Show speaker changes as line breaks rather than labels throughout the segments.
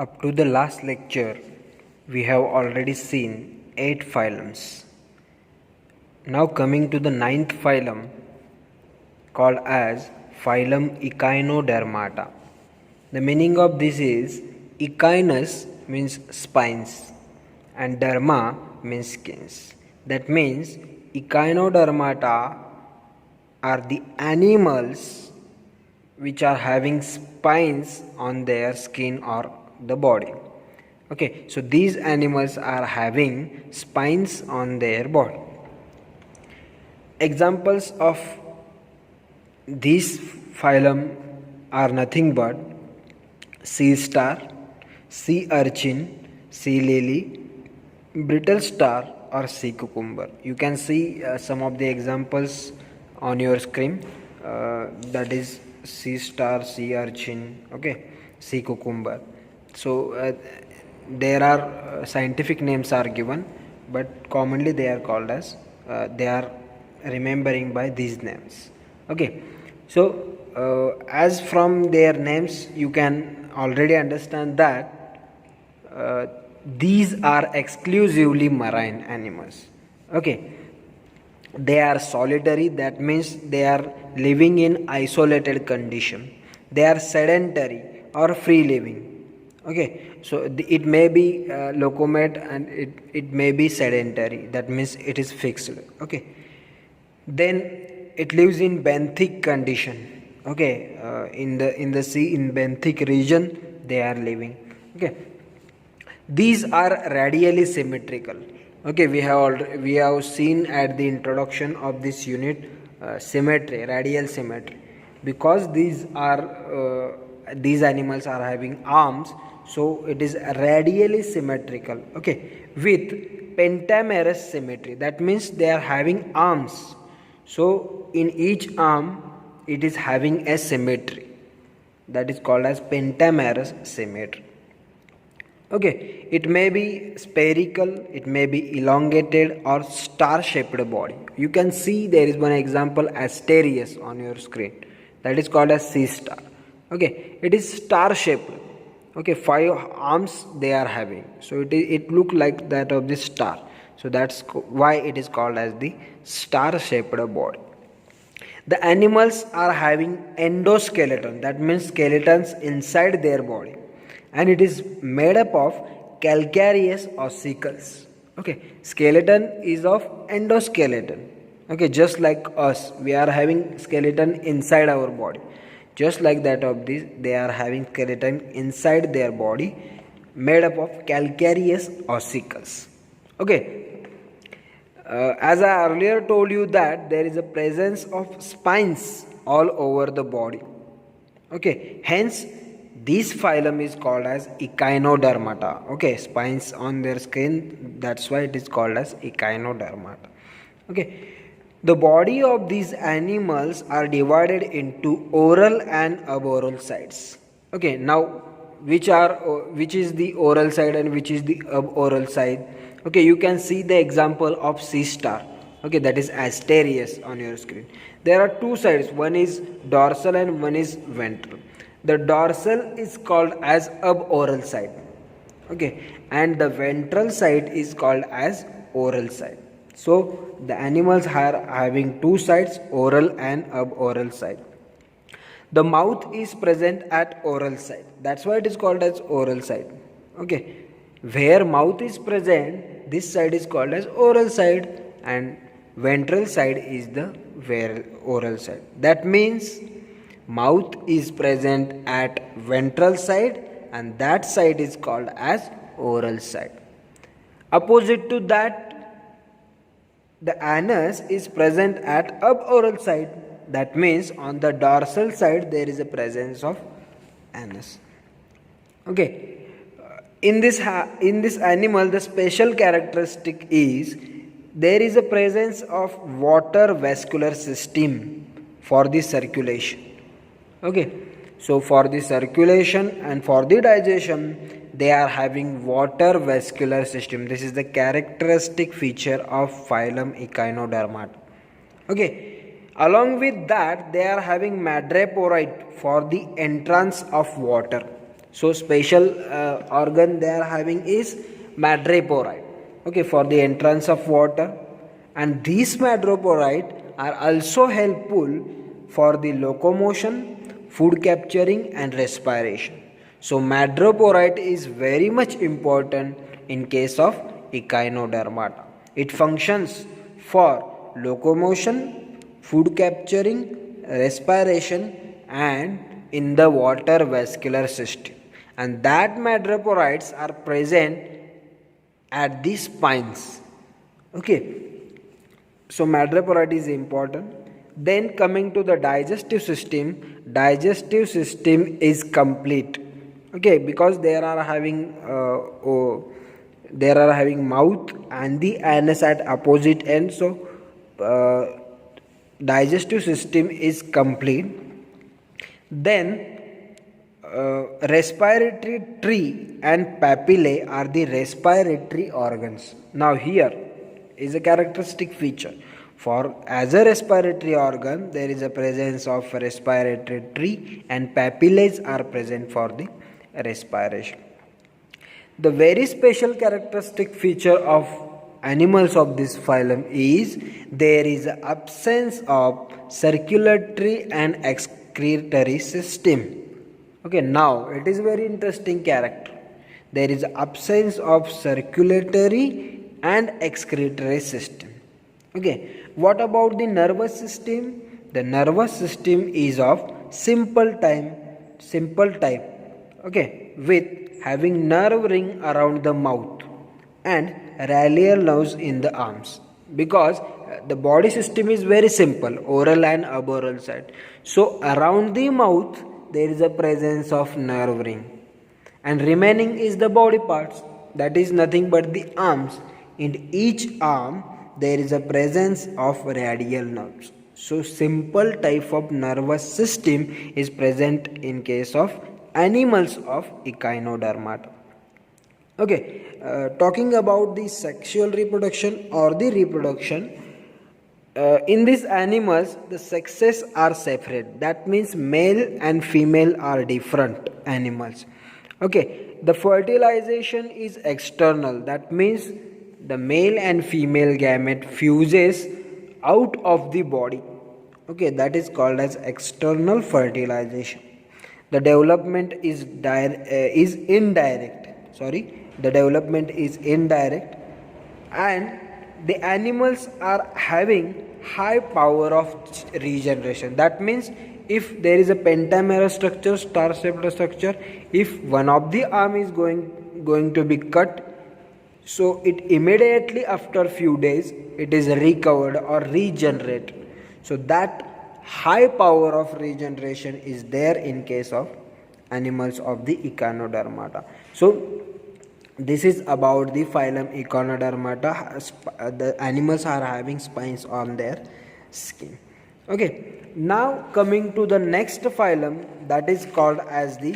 Up to the last lecture, we have already seen 8 phylums. Now coming to the 9th phylum, called as phylum Echinodermata. The meaning of this is echinus means spines and derma means skins. That means Echinodermata are the animals which are having spines on their skin or the body. Okay, so these animals are having spines on their body. Examples of these phylum are nothing but sea star, sea urchin, sea lily, brittle star or sea cucumber. You can see some of the examples on your screen. That is sea star, sea urchin, okay, sea cucumber. So there are scientific names are given, but commonly they are called as they are remembering by these names. Okay, so as from their names you can already understand that these are exclusively marine animals. Okay, they are solitary, that means they are living in isolated condition. They are sedentary or free living. Okay, so it may be locomate and it may be sedentary, that means it is fixed. Okay, then it lives in benthic condition. Okay, in the sea, in benthic region they are living. Okay, these are radially symmetrical. Okay, we have seen at the introduction of this unit symmetry, radial symmetry, because these animals are having arms, so it is radially symmetrical. Okay, with pentamerous symmetry, that means they are having arms, so in each arm it is having a symmetry, that is called as pentamerous symmetry. Okay, it may be spherical, it may be elongated or star shaped body. You can see there is one example, Asterius, on your screen, that is called as sea star. Okay, it is star shaped. Okay, 5 arms they are having, so it look like that of the star, so that's why it is called as the star shaped body. The animals are having endoskeleton, that means skeletons inside their body, and it is made up of calcareous ossicles. Okay, skeleton is of endoskeleton. Okay, just like us, we are having skeleton inside our body. Just like that of this, they are having skeleton inside their body, made up of calcareous ossicles. Okay, as I earlier told you that there is a presence of spines all over the body. Okay, hence this phylum is called as Echinodermata. Okay, spines on their skin, that's why it is called as Echinodermata. Okay, the body of these animals are divided into oral and aboral sides. Okay, now which is the oral side and which is the aboral side? Okay, you can see the example of sea star. Okay, that is Asterius on your screen. There are two sides, one is dorsal and one is ventral. The dorsal is called as aboral side. Okay, and the ventral side is called as oral side. So the animals are having two sides, oral and aboral side. The mouth is present at oral side, that's why it is called as oral side. Okay, where mouth is present, this side is called as oral side, and ventral side is the where oral side. That means mouth is present at ventral side and that side is called as oral side. Opposite to that, the anus is present at aboral side. That means on the dorsal side there is a presence of anus. Okay, in this animal the special characteristic is there is a presence of water vascular system for the circulation. Okay, so for the circulation and for the digestion they are having water vascular system. This is the characteristic feature of phylum Echinodermata. Okay, along with that they are having madreporoid for the entrance of water. So special organ they are having is madreporite, okay, for the entrance of water. And these madreporite are also helpful for the locomotion, food capturing and respiration. So madreporite is very much important in case of echinodermata. It functions for locomotion, food capturing, respiration and in the water vascular system. And that madreporites are present at the spines. Okay, so madreporite is important. Then coming to the digestive system is complete. Okay, because there are having mouth and the anus at opposite end. So digestive system is complete. Then respiratory tree and papillae are the respiratory organs. Now here is a characteristic feature. For as a respiratory organ, there is a presence of respiratory tree and papillae are present for the respiration. The very special characteristic feature of animals of this phylum is there is absence of circulatory and excretory system. Okay, now it is very interesting character. There is absence of circulatory and excretory system. Okay, what about the nervous system? The nervous system is of simple type. Okay, with having nerve ring around the mouth and radial nerves in the arms, because the body system is very simple, oral and aboral side. So around the mouth there is a presence of nerve ring, and remaining is the body parts, that is nothing but the arms. In each arm there is a presence of radial nerves. So simple type of nervous system is present in case of animals of echinodermata. Okay, talking about the sexual reproduction or the reproduction, in these animals the sexes are separate. That means male and female are different animals. Okay, the fertilization is external. That means the male and female gamete fuses out of the body. Okay, that is called as external fertilization. The development is indirect. The development is indirect, and the animals are having high power of regeneration. That means if there is a pentamerous structure, star shaped structure, if one of the arm is going to be cut, so it immediately after few days it is recovered or regenerated. So that high power of regeneration is there in case of animals of the echinodermata. So this is about the phylum Echinodermata. The animals are having spines on their skin. Okay, now coming to the next phylum, that is called as the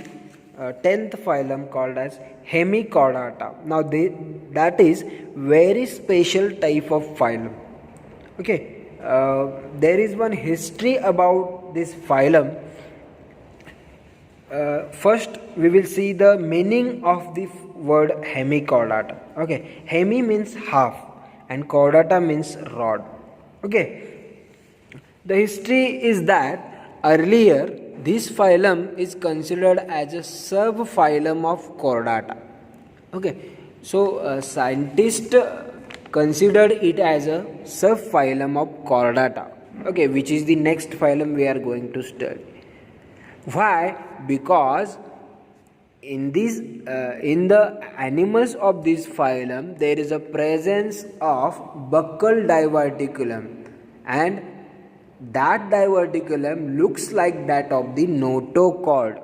10th phylum, called as Hemichordata. Now that is very special type of phylum. Okay, there is one history about this phylum. First we will see the meaning of the word hemichordata. Okay, hemi means half and chordata means rod. Okay, the history is that earlier this phylum is considered as a subphylum of chordata. Okay, so scientists considered it as a subphylum of chordata. Okay, which is the next phylum we are going to study. Why? Because in the animals of this phylum there is a presence of buccal diverticulum, and that diverticulum looks like that of the notochord,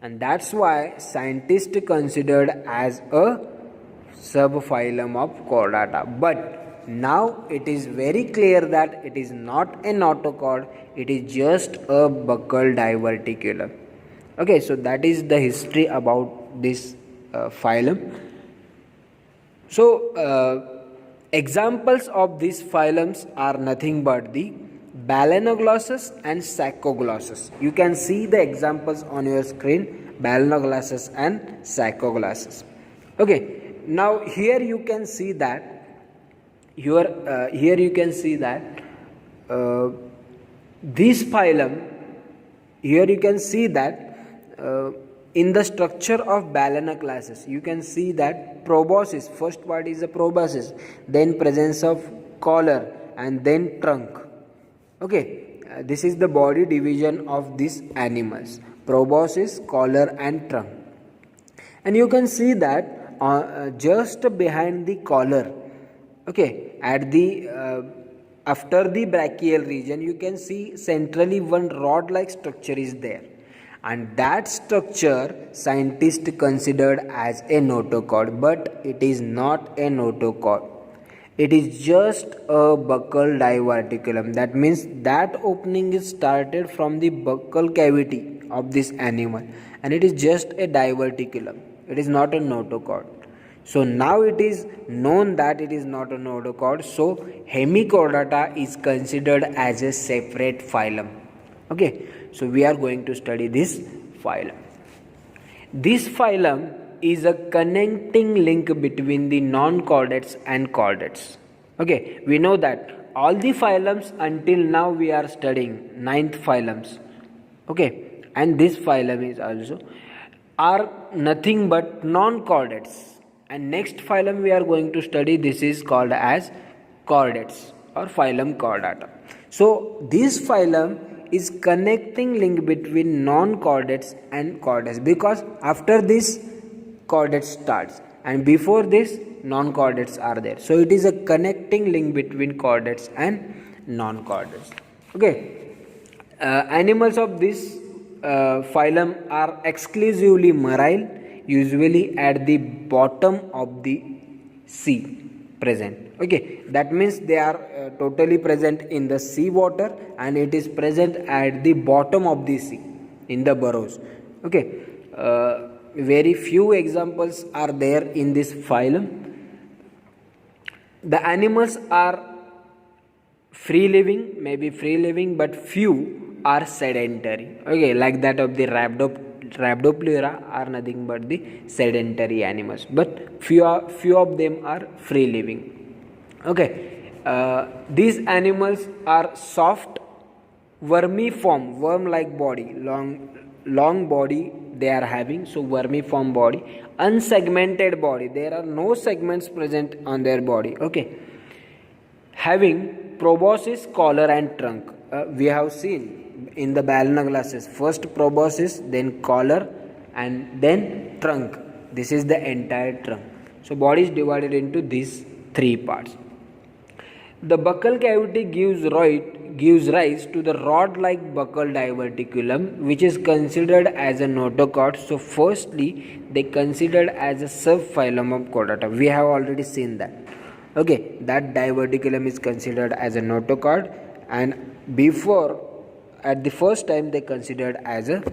and that's why scientists considered as a subphylum of chordata. But now it is very clear that it is not a notochord, it is just a buccal diverticulum. Okay, so that is the history about this phylum. So examples of these phylums are nothing but the Balanoglossus and Saccoglossus. You can see the examples on your screen. Balanoglossus and Psychoglossus. Okay, now here you can see that uh, this phylum, here you can see that in the structure of Balanoglossus, you can see that proboscis, first part is the proboscis, then presence of collar, and then trunk. Okay, this is the body division of these animals: proboscis, collar, and trunk. And you can see that just behind the collar, okay, at the after the brachial region, you can see centrally one rod like structure is there, and that structure scientists considered as a notochord, but it is not a notochord. It is just a buccal diverticulum. That means that opening is started from the buccal cavity of this animal, and it is just a diverticulum. It is not a notochord. So now it is known that it is not a notochord. So Hemichordata is considered as a separate phylum. Okay, so we are going to study this phylum. This phylum is a connecting link between the non-chordates and chordates. Okay, we know that all the phylums until now we are studying 9th phylums. Okay, and this phylum is also are nothing but non-chordates. And next phylum we are going to study, this is called as chordates or phylum Chordata. So this phylum is connecting link between non-chordates and chordates, because after this chordates starts and before this non-chordates are there. So it is a connecting link between chordates and non-chordates. Okay, animals of this phylum are exclusively marine, usually at the bottom of the sea present. Okay, that means they are totally present in the sea water, and it is present at the bottom of the sea in the burrows. Okay, very few examples are there in this phylum. The animals are free living, maybe free living, but few are sedentary. Okay, like that of the Rhabdopleura are nothing but the sedentary animals, but few of them are free living. Okay, these animals are soft, vermiform, worm-like body, long body they are having, so vermiform body, unsegmented body, there are no segments present on their body. Okay, having proboscis, collar, and trunk. We have seen in the Balanoglossus, first proboscis, then collar, and then trunk. This is the entire trunk. So body is divided into these three parts. The buccal cavity gives rise to the rod-like buccal diverticulum, which is considered as a notochord. So firstly, they considered as a subphylum of Chordata. We have already seen that. Okay, that diverticulum is considered as a notochord, and before, at the first time, they considered as a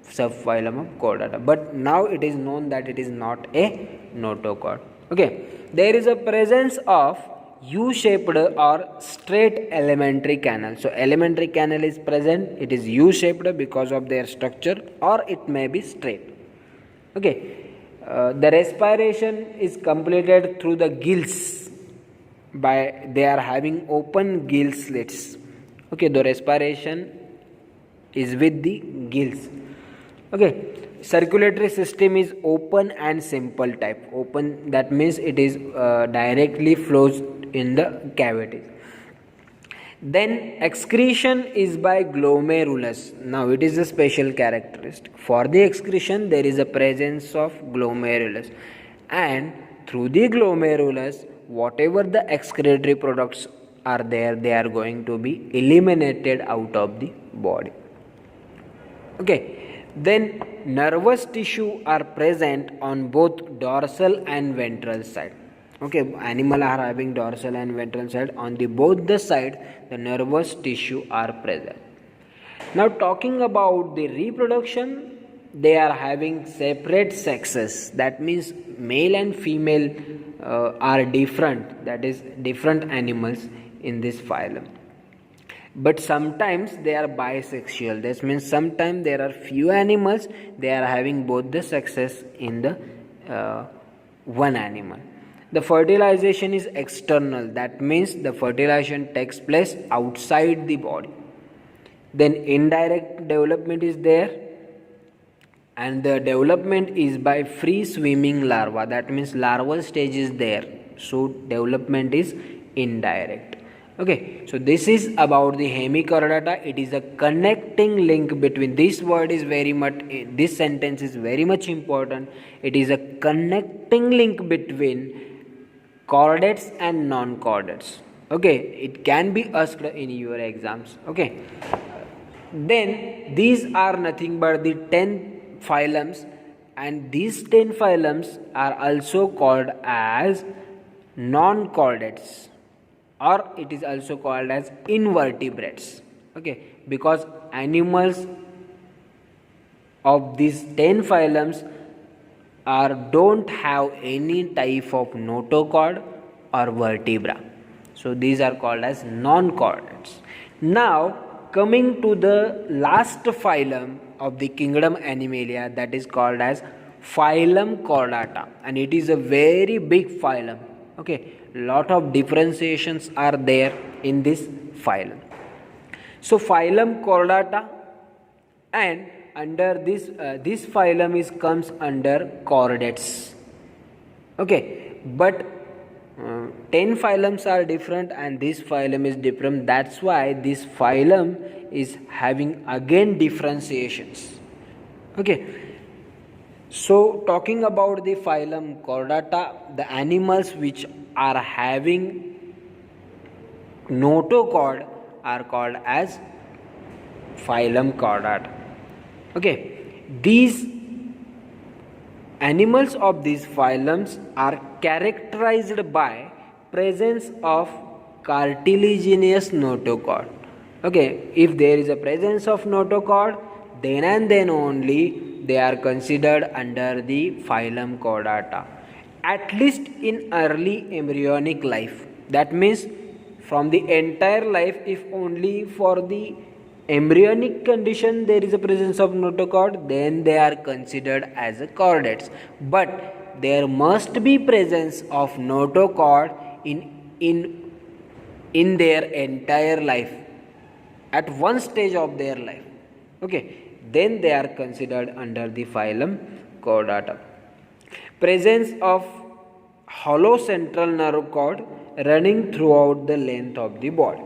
subphylum of Chordata, but now it is known that it is not a notochord. Okay, there is a presence of U-shaped or straight alimentary canal. So alimentary canal is present, it is U-shaped because of their structure, or it may be straight. Okay, the respiration is completed through the gills, by they are having open gill slits. Okay, the respiration is with the gills. Okay, circulatory system is open and simple type. Open, that means it is directly flows in the cavity. Then excretion is by glomerulus. Now it is a special characteristic. For the excretion there is a presence of glomerulus, and through the glomerulus whatever the excretory products are there, they are going to be eliminated out of the body. Okay, then nervous tissue are present on both dorsal and ventral side. Okay, animal are having dorsal and ventral side. On the both the side, the nervous tissue are present. Now talking about the reproduction, they are having separate sexes. That means male and female are different. That is different animals in this phylum. but sometimes they are bisexual. This means sometimes there are few animals they are having both the sexes in the one animal. The fertilization is external, that means the fertilization takes place outside the body. Then indirect development is there, and the development is by free swimming larva, that means larval stage is there, so development is indirect. Okay, so this is about the hemichordata. It is a connecting link between, this word is very much, this sentence is very much important. It is a connecting link between chordates and non-chordates. Okay, it can be asked in your exams. Okay, then these are nothing but the 10 phylums, and these 10 phylums are also called as non-chordates, or it is also called as invertebrates. Okay, because animals of these 10 phylums don't have any type of notochord or vertebra, so these are called as non-chordates. Now coming to the last phylum of the kingdom Animalia, that is called as phylum Chordata, and it is a very big phylum. Okay, lot of differentiations are there in this phylum. So phylum Chordata, and under this phylum is comes under chordates. Okay, but 10 phylums are different and this phylum is different, that's why this phylum is having again differentiations. Okay, so talking about the phylum Chordata, the animals which are having notochord are called as phylum Chordata. Okay, these animals of these phylums are characterized by presence of cartilaginous notochord. Okay, if there is a presence of notochord, then and then only they are considered under the phylum Chordata, at least in early embryonic life. That means from the entire life, if only for the embryonic condition there is a presence of notochord, then they are considered as a chordates, but there must be presence of notochord in their entire life, at one stage of their life. Okay, then they are considered under the phylum Chordata. Presence of hollow central nerve cord running throughout the length of the body.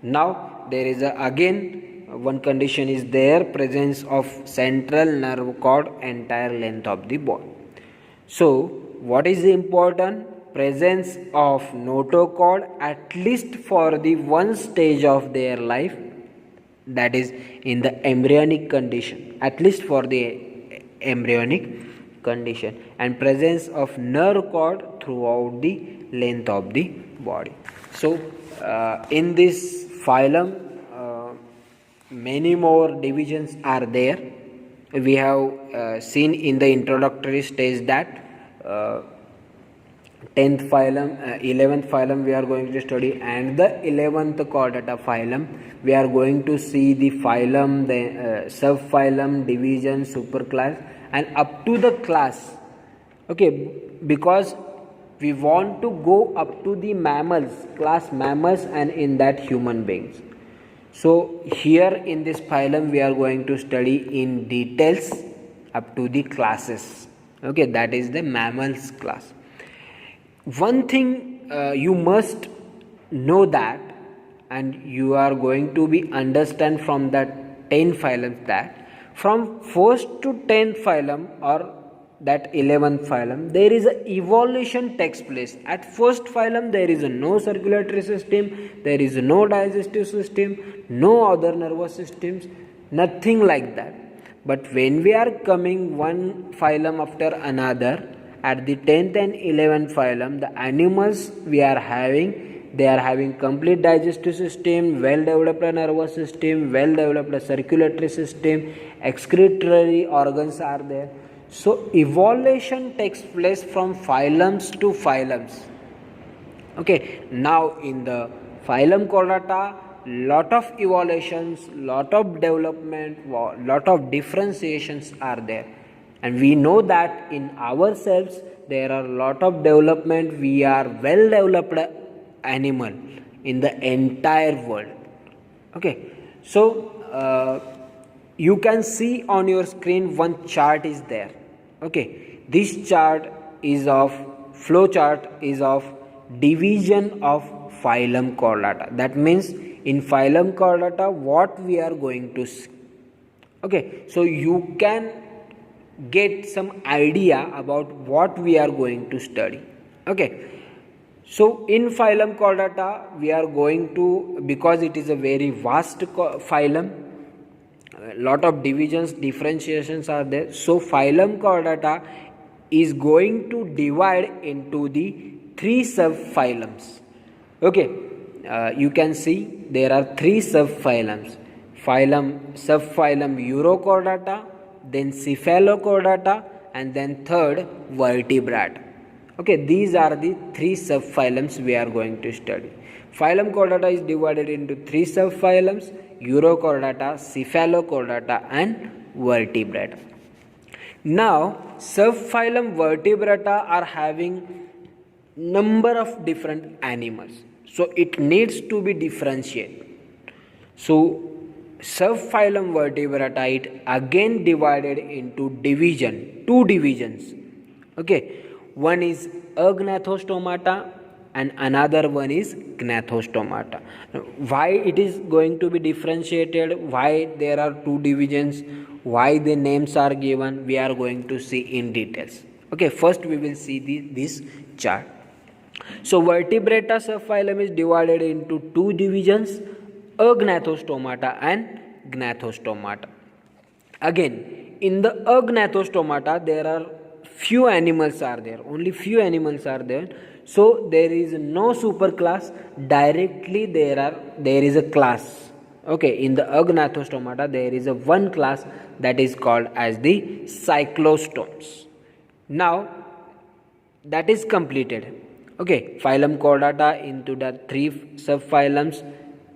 Now there is again one condition is there, presence of central nerve cord entire length of the body. So what is the important? Presence of notochord at least for the one stage of their life, that is in the embryonic condition, at least for the embryonic condition, and presence of nerve cord throughout the length of the body. So in this phylum many more divisions are there. We have seen in the introductory stage that 10th phylum, 11th phylum we are going to study, and the 11th Chordata phylum we are going to see the phylum, the subphylum, division, superclass, and up to the class. Okay, because we want to go up to the mammals, class mammals, and in that human beings. So here in this phylum we are going to study in details up to the classes. Okay, that is the mammals class. One thing you must know that, and you are going to be understand from that 10 phylums, that from 1st to 10th phylum or that 11th phylum there is a evolution takes place. At first phylum there is no circulatory system, there is no digestive system, no other nervous systems, nothing like that. But when we are coming one phylum after another, at the 10th and 11th phylum the animals we are having, they are having complete digestive system, well developed nervous system, well developed circulatory system, excretory organs are there. So evolution takes place from phylums to phylums. Okay, now in the phylum Chordata lot of evolutions, lot of development, lot of differentiations are there. And we know that in ourselves there are lot of development. We are well developed animal in the entire world. Okay, so you can see on your screen one chart is there. Okay, this chart is of flow chart is of division of phylum Chordata. That means in phylum Chordata what we are going to see. Okay, so you can get some idea about what we are going to study. Okay, so in phylum Chordata we are going to, because it is a very vast phylum, a lot of divisions, differentiations are there. So phylum Chordata is going to divide into the 3 subphylums. Okay, you can see there are 3 subphylums. Subphylum Urochordata, then Cephalochordata, and then third Vertebrata. Okay, these are the 3 subphylums we are going to study. Phylum Chordata is divided into 3 subphylums: Urochordata, Cephalochordata, and Vertebrata. Now, subphylum Vertebrata are having number of different animals, so it needs to be differentiated. So subphylum Vertebrata, it again divided into two divisions. Okay, one is Agnathostomata and another one is Gnathostomata. Why it is going to be differentiated, why there are 2 divisions, why the names are given, we are going to see in details. Okay, first we will see this chart. So Vertebrata subphylum is divided into 2 divisions, Agnathostomata and Gnathostomata. Again, in the Agnathostomata there are few animals are there, only few animals are there. So there is no superclass, directly there is a class. Okay, in the Agnathostomata there is a one class that is called as the cyclostomes. Now that is completed. Okay, phylum Chordata into the 3 subphylums.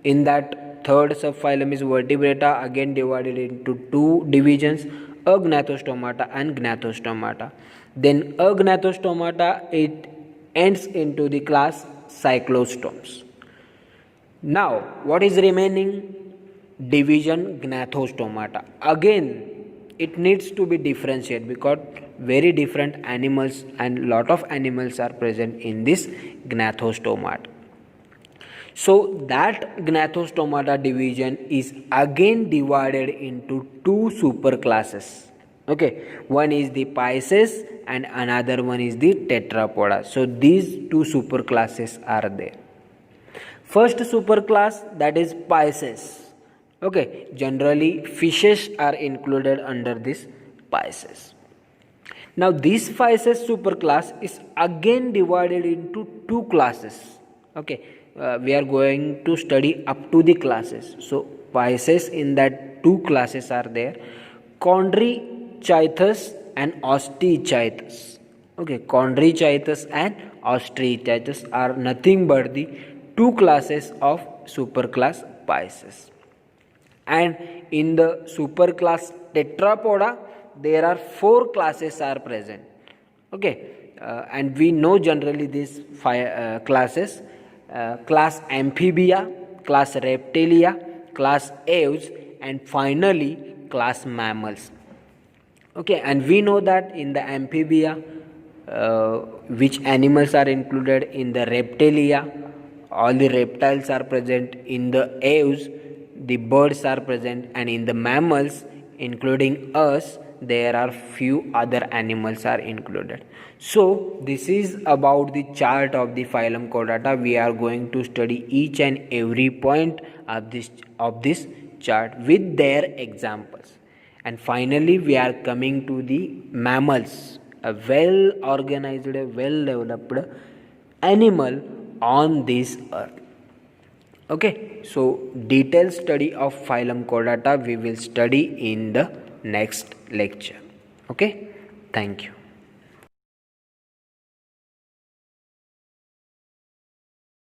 In that third subphylum is Vertebrata, again divided into 2 divisions, Agnathostomata and Gnathostomata. Then Agnathostomata, it ends into the class cyclostomes. Now what is remaining? Division Gnathostomata. Again it needs to be differentiated because very different animals and lot of animals are present in this Gnathostomata. So that Gnathostomata division is again divided into 2 superclasses. Okay, one is the Pisces and another one is the Tetrapoda. So these 2 superclasses are there. First superclass, that is Pisces. Okay, generally fishes are included under this Pisces. Now this Pisces superclass is again divided into 2 classes. Okay, we are going to study up to the classes. So Pisces, in that 2 classes are there, Chondrichthyes and Osteichthyes. Okay, Chondrichthyes and Osteichthyes are nothing but the 2 classes of superclass Pisces. And in the superclass Tetrapoda there are 4 classes are present. Okay, and we know generally these 5 classes: class Amphibia, class Reptilia, class Aves, and finally class Mammals. Okay, and we know that in the Amphibia, which animals are included? In the Reptilia, all the reptiles are present. In the Aves, the birds are present, and in the mammals, including us, there are few other animals are included. So this is about the chart of the phylum Chordata. We are going to study each and every point of this chart with their examples. And finally we are coming to the mammals, a well organized, well developed animal on this earth. Okay, so detailed study of phylum Chordata we will study in the next lecture. Okay, thank you.